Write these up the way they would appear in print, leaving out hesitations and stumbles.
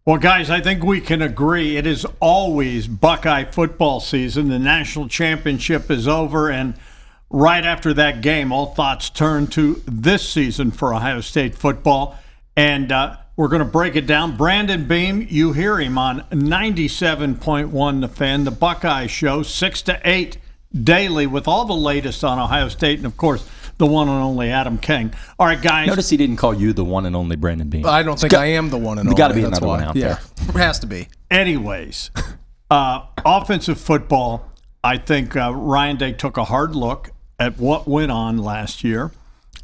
Well, guys, I think we can agree it is always Buckeye football season. The national championship is over, and right after that game, all thoughts turn to this season for Ohio State football. And we're going to break it down. Brandon Beam, you hear him on 97.1 The Fan, the Buckeye Show, 6 to 8 daily with all the latest on Ohio State, and, of course, the one and only Adam King. All right, guys. Notice he didn't call you the one and only Brandon Beam. I don't think I am the one and only. There's got to be another one out there. It has to be. Anyways, offensive football, I think Ryan Day took a hard look at what went on last year.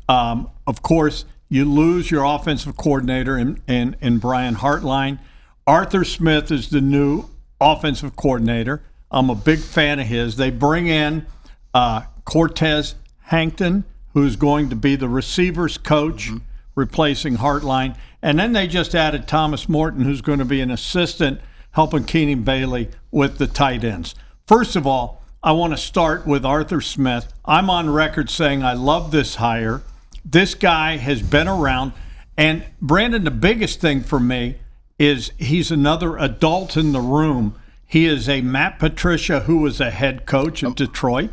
Of course, you lose your offensive coordinator in Brian Hartline. Arthur Smith is the new offensive coordinator. I'm a big fan of his. They bring in Cortez Hankton, who's going to be the receivers coach, replacing Hartline. And then they just added Thomas Morton, who's going to be an assistant, helping Keenan Bailey with the tight ends. First of all, I want to start with Arthur Smith. I'm on record saying I love this hire. This guy has been around. And, Brandon, the biggest thing for me is he's another adult in the room. He is a Matt Patricia, who was a head coach in Detroit.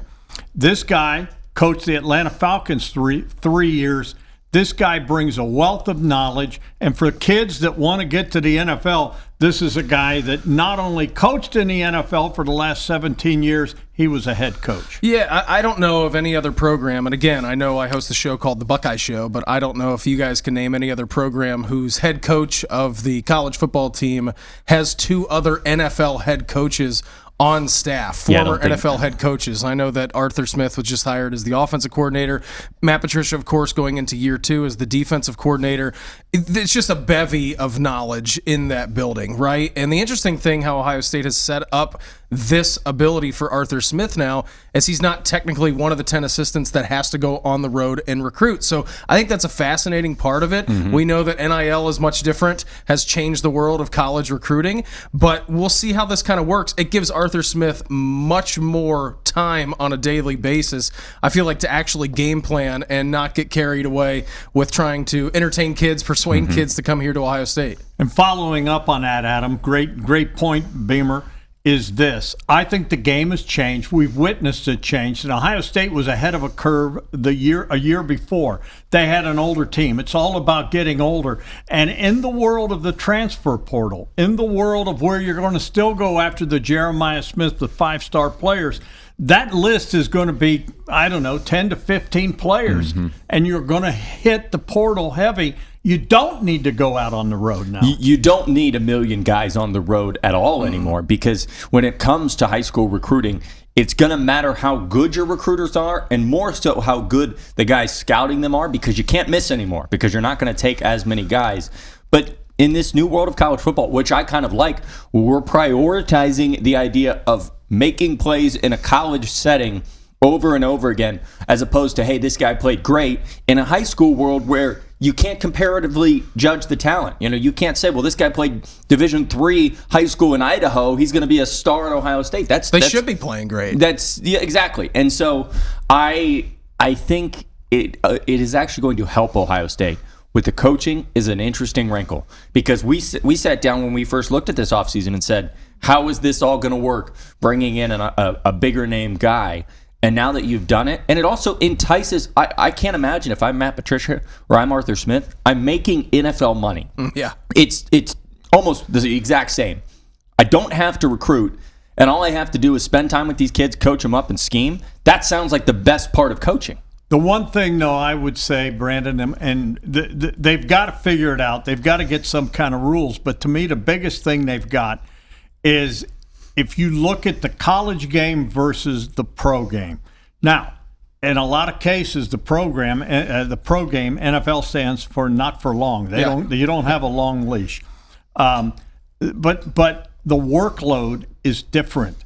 This guy coached the Atlanta Falcons three years. This guy brings a wealth of knowledge. And for kids that want to get to the NFL, this is a guy that not only coached in the NFL for the last 17 years, he was a head coach. Yeah, I don't know of any other program. And again, I know I host a show called The Buckeye Show, but I don't know if you guys can name any other program whose head coach of the college football team has two other NFL head coaches on staff, former NFL head coaches. I know that Arthur Smith was just hired as the offensive coordinator. Matt Patricia, of course, going into year 2 as the defensive coordinator. It's just a bevy of knowledge in that building, right? And the interesting thing how Ohio State has set up this ability for Arthur Smith now is he's not technically one of the 10 assistants that has to go on the road and recruit. So I think that's a fascinating part of it. We know that NIL is much different, has changed the world of college recruiting, but we'll see how this kind of works. It gives Arthur Smith much more time on a daily basis, I feel like, to actually game plan and not get carried away with trying to entertain kids, persuade kids to come here to Ohio State. And following up on that, Adam, great point, Beamer, is this. I think the game has changed. We've witnessed it change. And Ohio State was ahead of a curve a year before. They had an older team. It's all about getting older. And in the world of the transfer portal, in the world of where you're going to still go after the Jeremiah Smith, the 5-star players, that list is going to be, 10 to 15 players. And you're going to hit the portal heavy. You don't need to go out on the road now. You don't need a million guys on the road at all anymore, because when it comes to high school recruiting, it's going to matter how good your recruiters are, and more so how good the guys scouting them are, because you can't miss anymore, because you're not going to take as many guys. But in this new world of college football, which I kind of like, we're prioritizing the idea of making plays in a college setting over and over again, as opposed to, hey, this guy played great, in a high school world where you can't comparatively judge the talent. You can't say, well, this guy played Division III high school in Idaho. He's going to be a star at Ohio State. They should be playing great. Yeah, exactly. And so I think it is actually going to help Ohio State. With the coaching is an interesting wrinkle, because we sat down when we first looked at this offseason and said, how is this all going to work, bringing in a bigger name guy? And now that you've done it, and it also entices, I can't imagine if I'm Matt Patricia or I'm Arthur Smith, I'm making NFL money. Yeah. It's almost the exact same. I don't have to recruit, and all I have to do is spend time with these kids, coach them up, and scheme. That sounds like the best part of coaching. The one thing, though, I would say, Brandon, and they've got to figure it out. They've got to get some kind of rules. But to me, the biggest thing they've got is if you look at the college game versus the pro game. Now, in a lot of cases, the pro game, NFL stands for not for long. You don't have a long leash. But the workload is different.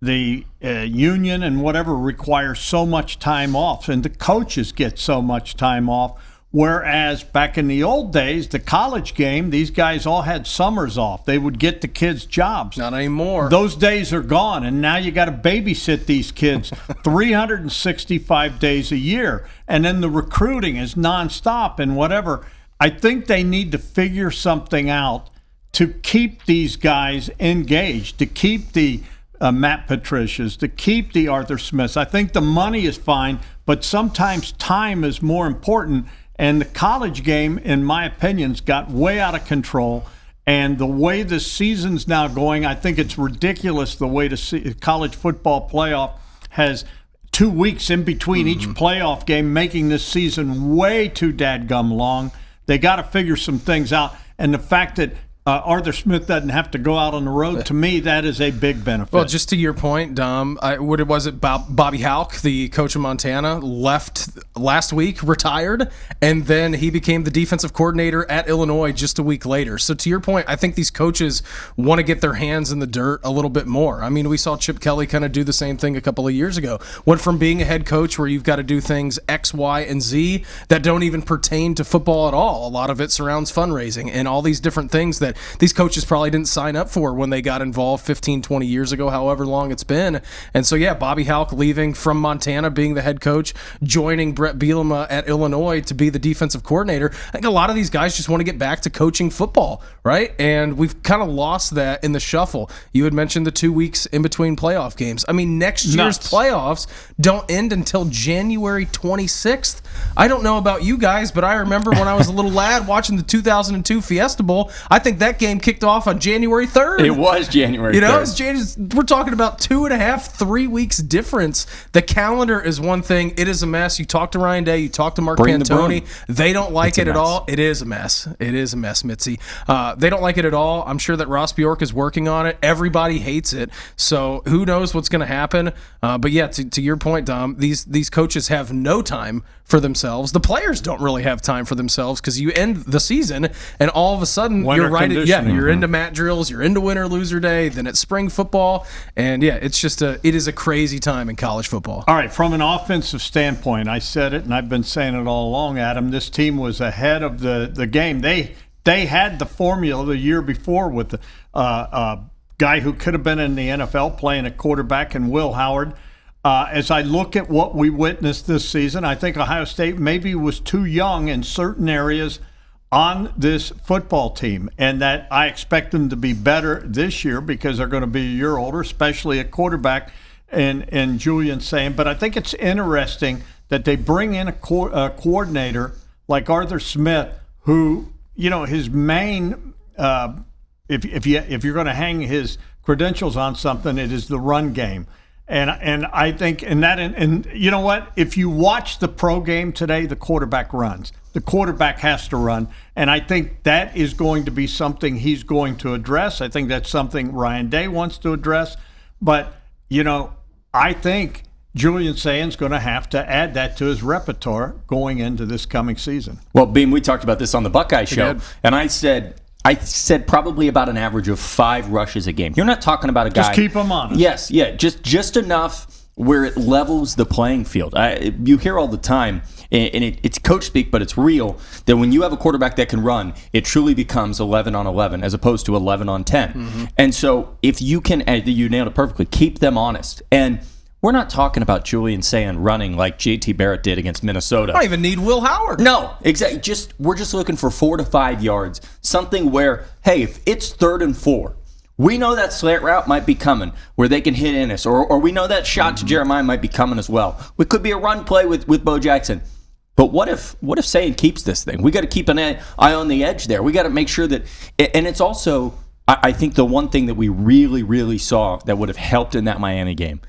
The union and whatever requires so much time off, and the coaches get so much time off. Whereas back in the old days, the college game, these guys all had summers off. They would get the kids jobs. Not anymore. Those days are gone, and now you got to babysit these kids 365 days a year. And then the recruiting is nonstop and whatever. I think they need to figure something out to keep these guys engaged, to keep the Matt Patricias, to keep the Arthur Smiths. I think the money is fine, but sometimes time is more important. And the college game, in my opinion, has got way out of control. And the way the season's now going, I think it's ridiculous the way the college football playoff has 2 weeks in between each playoff game, making this season way too dadgum long. They got to figure some things out. And the fact that Arthur Smith doesn't have to go out on the road, to me, that is a big benefit. Well, just to your point, Dom, Bobby Hauck, the coach of Montana, left last week, retired, and then he became the defensive coordinator at Illinois just a week later. So to your point, I think these coaches want to get their hands in the dirt a little bit more. I mean, we saw Chip Kelly kind of do the same thing a couple of years ago. Went from being a head coach where you've got to do things X, Y, and Z that don't even pertain to football at all. A lot of it surrounds fundraising and all these different things that these coaches probably didn't sign up for when they got involved 15, 20 years ago, however long it's been. And so, yeah, Bobby Hauck leaving from Montana, being the head coach, joining Brett Bielema at Illinois to be the defensive coordinator. I think a lot of these guys just want to get back to coaching football, right? And we've kind of lost that in the shuffle. You had mentioned the 2 weeks in between playoff games. I mean, next year's playoffs don't end until January 26th. I don't know about you guys, but I remember when I was a little lad watching the 2002 Fiesta Bowl, I think that game kicked off on January 3rd. It was January 3rd. We're talking about 2.5, 3 weeks difference. The calendar is one thing. It is a mess. You talk to Ryan Day, you talk to Mark Pantoni. They don't like it at all. It is a mess. It is a mess, Mitzi. They don't like it at all. I'm sure that Ross Bjork is working on it. Everybody hates it. So who knows what's going to happen. But yeah, to your point, Dom, these coaches have no time for themselves. The players don't really have time for themselves because you end the season and all of a sudden you're into mat drills, you're into winner loser day, then it's spring football, and yeah, it is a crazy time in college football. All right, from an offensive standpoint, I said it and I've been saying it all along, Adam, this team was ahead of the game. They had the formula the year before with the guy who could have been in the NFL playing at quarterback and Will Howard. As I look at what we witnessed this season, I think Ohio State maybe was too young in certain areas on this football team, and that I expect them to be better this year because they're going to be a year older, especially at quarterback and Julian Sayin. But I think it's interesting that they bring in a coordinator like Arthur Smith, who, you know, his main if you're going to hang his credentials on something, it is the run game. And I think and you know what? If you watch the pro game today, the quarterback runs. The quarterback has to run. And I think that is going to be something he's going to address. I think that's something Ryan Day wants to address. But, you know, I think Julian Sayin's going to have to add that to his repertoire going into this coming season. Well, Beam, we talked about this on the Buckeye show, and I said probably about an average of 5 rushes a game. You're not talking about a guy. Just keep him honest. Yes, yeah, just enough where it levels the playing field. You hear all the time, and it's coach speak, but it's real, that when you have a quarterback that can run, it truly becomes 11 on 11 as opposed to 11 on 10. Mm-hmm. And so if you can, you nailed it perfectly, keep them honest. And we're not talking about Julian Sayin running like J.T. Barrett did against Minnesota. I don't even need Will Howard. No, exactly. We're just looking for 4 to 5 yards, something where, hey, if it's 3rd and 4, we know that slant route might be coming where they can hit Ennis, or we know that shot to Jeremiah might be coming as well. It could be a run play with Bo Jackson. But what if Sayin keeps this thing? We got to keep an eye on the edge there. We got to make sure that, and it's also, I think the one thing that we really, really saw that would have helped in that Miami game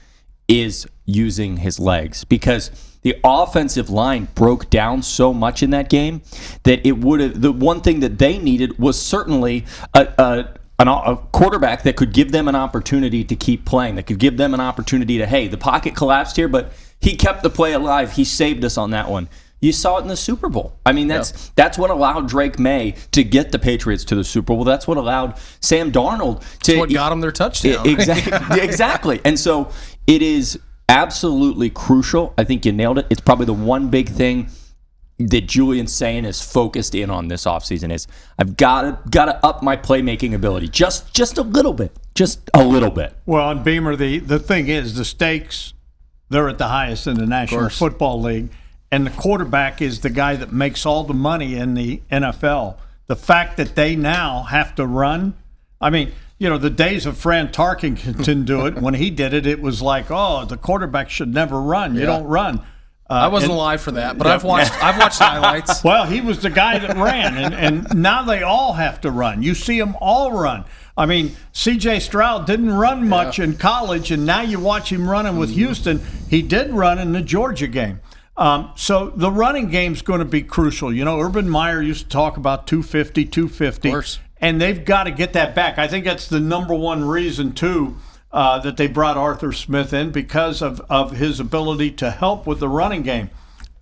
is using his legs, because the offensive line broke down so much in that game that it would have. The one thing that they needed was certainly a quarterback that could give them an opportunity to keep playing, that could give them an opportunity to, hey, the pocket collapsed here, but he kept the play alive. He saved us on that one. You saw it in the Super Bowl. I mean, that's what allowed Drake May to get the Patriots to the Super Bowl. That's what allowed Sam Darnold to. That's what got him their touchdown. Exactly. And so it is absolutely crucial. I think you nailed it. It's probably the one big thing that Julian Sayin is focused in on this offseason is I've got to up my playmaking ability just a little bit. Just a little bit. Well, and Beamer, the thing is the stakes, they're at the highest in the National Football League. And the quarterback is the guy that makes all the money in the NFL. the fact that they now have to run, I mean, the days of Fran Tarkenton do it. When he did it, it was like, oh, the quarterback should never run. You don't run. I wasn't alive for that, but I've watched highlights. Well, he was the guy that ran, and now they all have to run. You see them all run. I mean, C.J. Stroud didn't run much in college, and now you watch him running with Houston. He did run in the Georgia game. So the running game's going to be crucial. Urban Meyer used to talk about 250, Of course. and they've got to get that back. I think that's the number one reason, too, that they brought Arthur Smith in, because of his ability to help with the running game.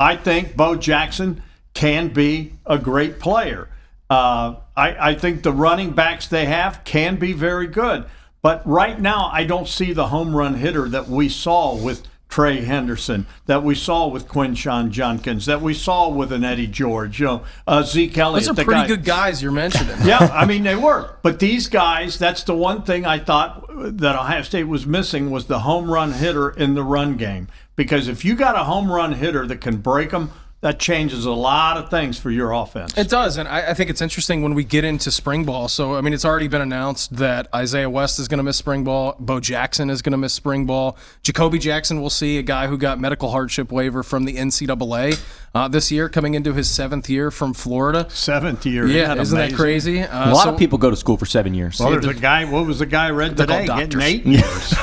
I think Bo Jackson can be a great player. I think the running backs they have can be very good. But right now, I don't see the home run hitter that we saw with Trey Henderson, that we saw with Quinshon Judkins, that we saw with an Eddie George, Zeke Elliott. Those are pretty good guys you're mentioning. Yeah, I mean, they were. But these guys, that's the one thing I thought that Ohio State was missing, was the home run hitter in the run game. Because if you got a home run hitter that can break them, that changes a lot of things for your offense. It does, and I think it's interesting when we get into spring ball. So, I mean, it's already been announced that Isaiah West is going to miss spring ball. Bo Jackson is going to miss spring ball. Jacoby Jackson, we'll see, a guy who got medical hardship waiver from the NCAA this year, coming into his 7th year from Florida. 7th year. Yeah, isn't that crazy? A lot of people go to school for 7 years. Well, there's a guy, what was the guy I read today? Getting 8 years.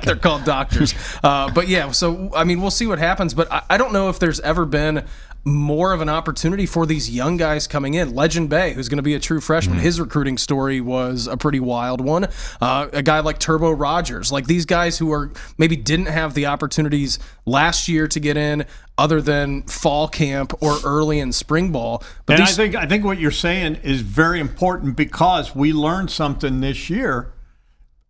They're called doctors. But yeah, so, I mean, we'll see what happens. But I don't know if there's ever been more of an opportunity for these young guys coming in. Legend Bay, who's going to be a true freshman, his recruiting story was a pretty wild one. A guy like Turbo Rogers, like these guys who are maybe didn't have the opportunities last year to get in, other than fall camp or early in spring ball. But I think what you're saying is very important, because we learned something this year.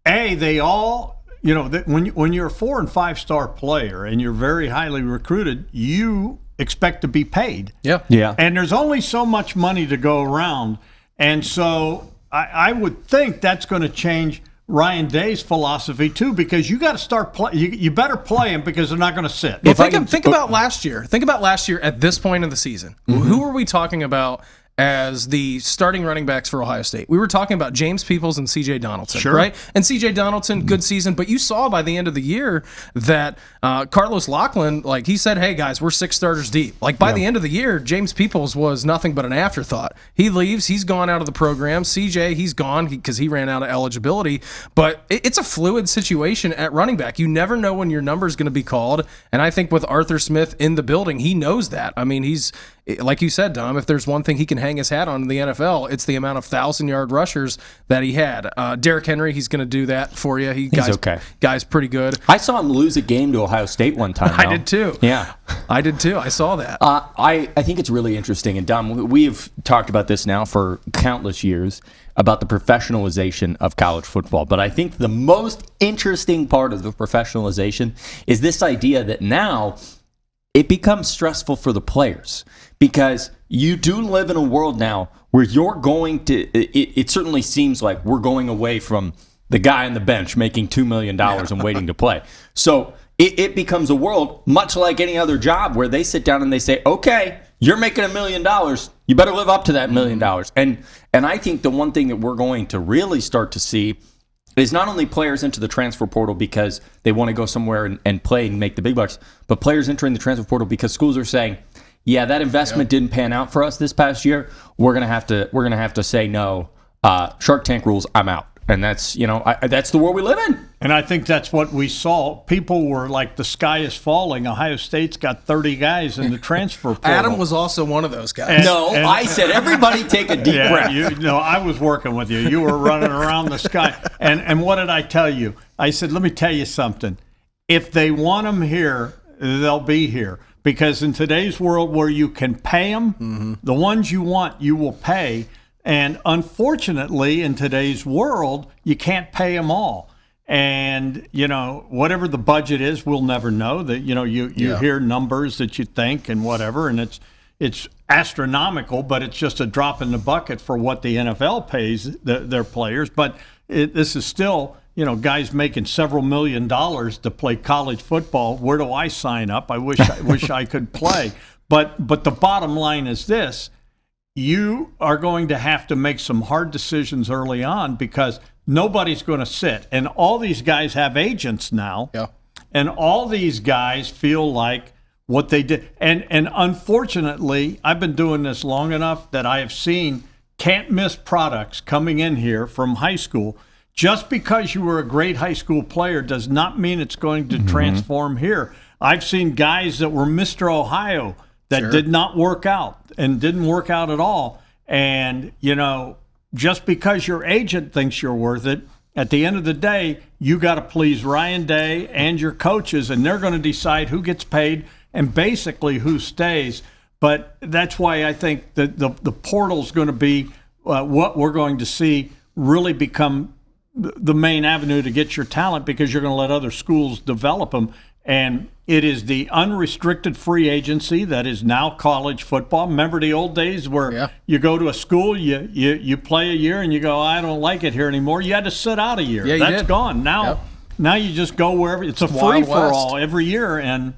They all, when you're a 4- and 5-star player and you're very highly recruited, you expect to be paid. Yeah. And there's only so much money to go around. And so I would think that's going to change Ryan Day's philosophy too, because you got to start play. You better play them, because they're not going to sit. Well, think about last year. Think about last year at this point of the season. Who are we talking about as the starting running backs for Ohio State? We were talking about James Peoples and C.J. Donaldson, right? And C.J. Donaldson, good season, but you saw by the end of the year that Carlos Lachlan, like he said, hey guys, we're 6 starters deep. Like by the end of the year, James Peoples was nothing but an afterthought. He leaves, he's gone out of the program. C.J., he's gone because he ran out of eligibility. But it's a fluid situation at running back. You never know when your number is going to be called, and I think with Arthur Smith in the building, he knows that. I mean, he's, like you said, Dom, if there's one thing he can hang his hat on in the NFL, it's the amount of 1,000-yard rushers that he had. Derrick Henry, he's going to do that for you. He's okay. Guy's pretty good. I saw him lose a game to Ohio State one time. I did too. Yeah. I did too. I saw that. I think it's really interesting. And Dom, we've talked about this now for countless years, about the professionalization of college football. But I think the most interesting part of the professionalization is this idea that now it becomes stressful for the players, because you do live in a world now where you're going to, it certainly seems like we're going away from the guy on the bench making $2 million and waiting to play. So it becomes a world much like any other job where they sit down and they say, okay, you're making $1 million. You better live up to that $1 million. And I think the one thing that we're going to really start to see is not only players into the transfer portal because they want to go somewhere and play and make the big bucks, but players entering the transfer portal because schools are saying, yeah, that investment didn't pan out for us this past year. We're gonna have to say no. Shark Tank rules. I'm out. And that's, that's the world we live in. And I think that's what we saw. People were like, the sky is falling. Ohio State's got 30 guys in the transfer portal. Adam was also one of those guys. I said, everybody take a deep breath. I was working with you. You were running around the sky. And what did I tell you? I said, let me tell you something. If they want them here, they'll be here. Because in today's world where you can pay them, the ones you want, you will pay. And unfortunately, in today's world, you can't pay them all. And, whatever the budget is, we'll never know. That you hear numbers that you think and whatever, and it's astronomical, but it's just a drop in the bucket for what the NFL pays their players. But this is still, guys making several $1 million to play college football. Where do I sign up? I wish I could play. But the bottom line is this. you are going to have to make some hard decisions early on because nobody's going to sit. And all these guys have agents now. Yeah. And all these guys feel like what they did. And unfortunately, I've been doing this long enough that I have seen can't miss products coming in here from high school. Just because you were a great high school player does not mean it's going to transform here. I've seen guys that were Mr. Ohio that did not work out and didn't work out at all. And, just because your agent thinks you're worth it, at the end of the day, you got to please Ryan Day and your coaches, and they're going to decide who gets paid and basically who stays. But that's why I think that the portal's going to be what we're going to see really become the main avenue to get your talent, because you're going to let other schools develop them. And it is the unrestricted free agency that is now college football. Remember the old days where you go to a school, you play a year, and you go, I don't like it here anymore. You had to sit out a year. Yeah, that's gone. Now you just go wherever. It's a free-for-all every year. And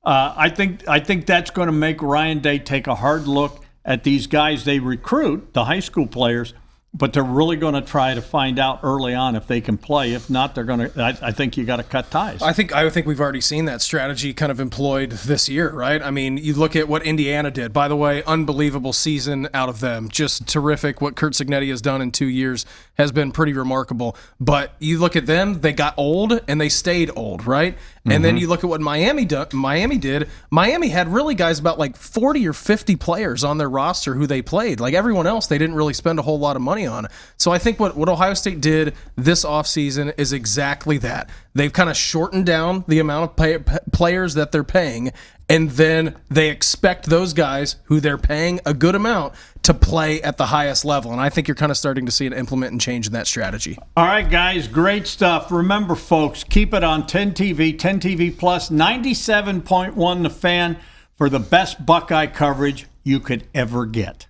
I think that's going to make Ryan Day take a hard look at these guys they recruit, the high school players, but they're really going to try to find out early on if they can play. If not, they're going to. I think you got to cut ties. I think we've already seen that strategy kind of employed this year, right? I mean, you look at what Indiana did. By the way, unbelievable season out of them. Just terrific. What Curt Cignetti has done in 2 years has been pretty remarkable. But you look at them; they got old and they stayed old, right? And then you look at what Miami did. Miami had really guys, about like 40 or 50 players on their roster who they played. Like everyone else, they didn't really spend a whole lot of money on. So I think what Ohio State did this offseason is exactly that. They've kind of shortened down the amount of players that they're paying, and then they expect those guys who they're paying a good amount to play at the highest level. And I think you're kind of starting to see an implement and change in that strategy. All right, guys, great stuff. Remember, folks, keep it on 10 TV Plus, 97.1 The Fan for the best Buckeye coverage you could ever get.